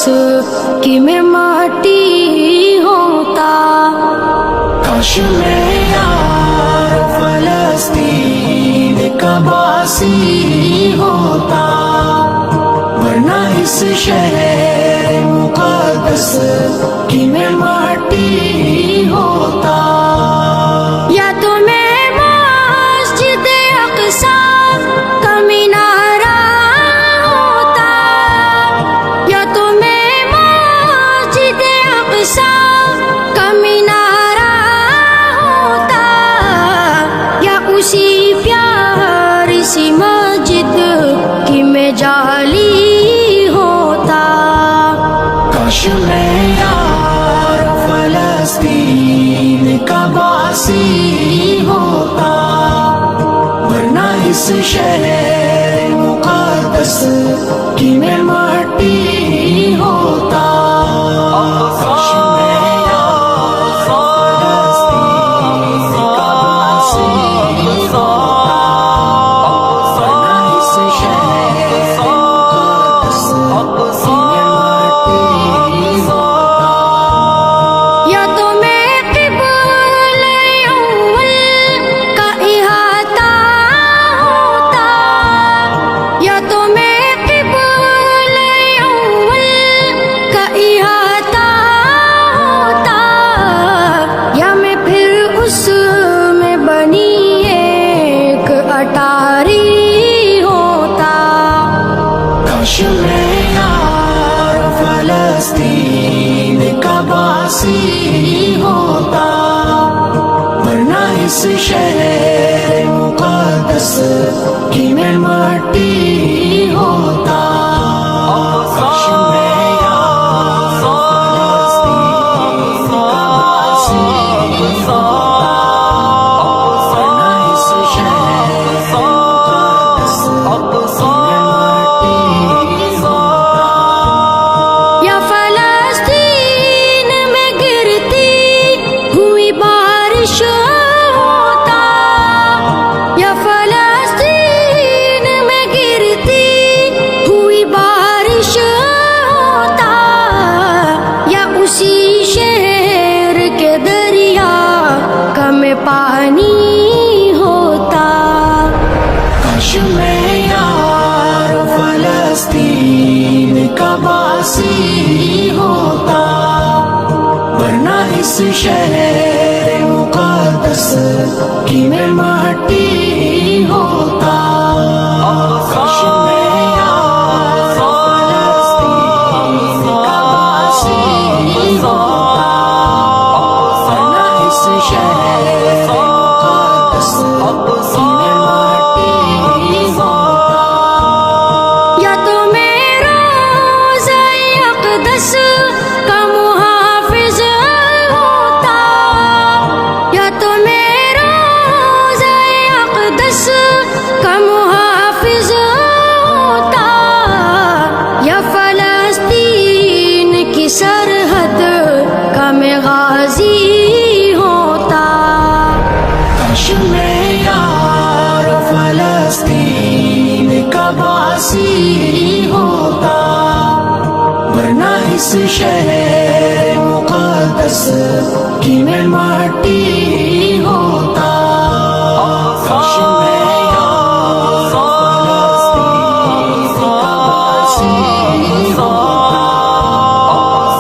کی میں مٹی ہوتا. کاش میں یار فلسطین کا باسی ہوتا، ورنہ اس شہر مقدس کی میں مٹی ہوتا. یا تو میں مسجد اقصی کا مینارہ ہوتا، یا تو میں مسجد اقصی کا مینارہ ہوتا، یا اسی پیاری سی مسجد کی میں جالی ہوتا. کاش میں یار فلسطین کا باسی ہوتا، ورنہ اس شہر مقدس کی میں مٹی ہوتا. کاش میں یار فلسطین کا باسی ہوتا، ورنہ اس شہر مقدس کی میں مٹی ہوتا. یا تو میں قبلہ اول کا احاطہ ہوتا، یا تو میں قبلہ اول کا احاطہ ہوتا، یا میں پھر اس میں بنی ایک اٹاری ہوتا. کاش میں یار فلسطین کا باسی ہوتا، ورنہ اس شہر مقدس کی میں مٹی ہوتا. کاش میں یار فلسطین کا باسی ہوتا، ورنہ اس شہر مقدس کی میں مٹی ہوتا. یا فلسطین میں گرتی ہوئی بارش ہوتا، یا فلسطین میں گرتی ہوئی بارش ہوتا، یا اسی شہر کے دریا کا میں پانی ہوتا. کاش میں یار فلسطین کا باسی ہوتا، ورنہ اس شہر مقدس کی میں مٹی ہوتا. کاش میں یار فلسطین کا باسی ہوتا، ورنہ اس شہر مقدس کی میں مٹی ہوتا. یا تو میں روضہ اقدس کا محافظ ہوتا، یا تو میں روضہ اقدس کا محافظ ہوتا، یا فلسطین کی سرحد کا میں غازی ہوتا. کاش میں یار فلسطین کا باسی ہوتا، ورنہ اس شہر مقدس کی میں مٹی ہوتا. کاش میں یار فلسطین کا باسی ہوتا، ورنہ اس شہر مقدس کی میں مٹی ہوتا. کاش میں یار فلسطین کا باسی ہوتا، ورنہ اس شہر مقدس کی میں مٹی ہوتا. کاش میں یار فلسطین کا باسی ہوتا، ورنہ اس شہر مقدس کی میں مٹی ہوتا. کاش میں یار فلسطین کا باسی ہوتا،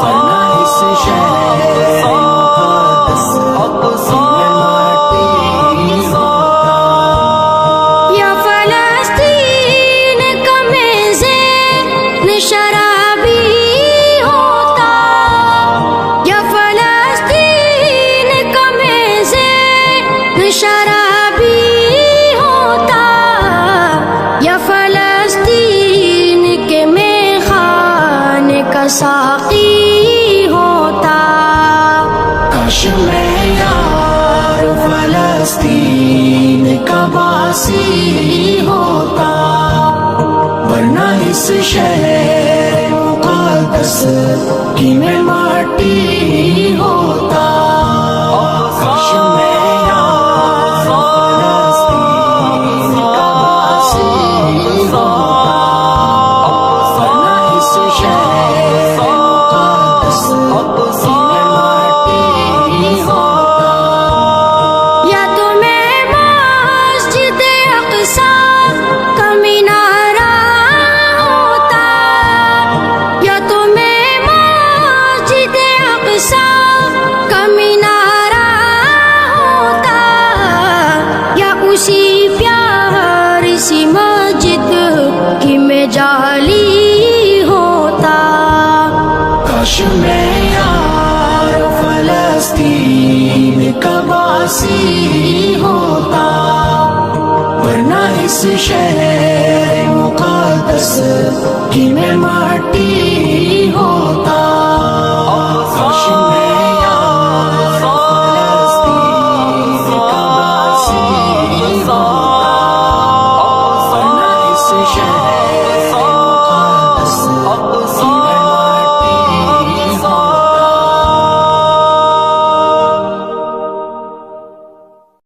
ورنہ اس شہر مقدس کی میں مٹی ہوتا. یا فلسطین کا میزیں شرابی ہوتا، یا فلسطین کا میزیں شرابی ہوتا، یا فلسطین کے میخانے کا ساقی ہوتا. کاش میں یار فلسطین کا باسی ہوتا، ورنہ اس شہر مقدس کی میں مٹی ہوتا. کاش میں یار فلسطین کا باسی ہوتا، ورنہ اس شہر شہر مقدس کی میں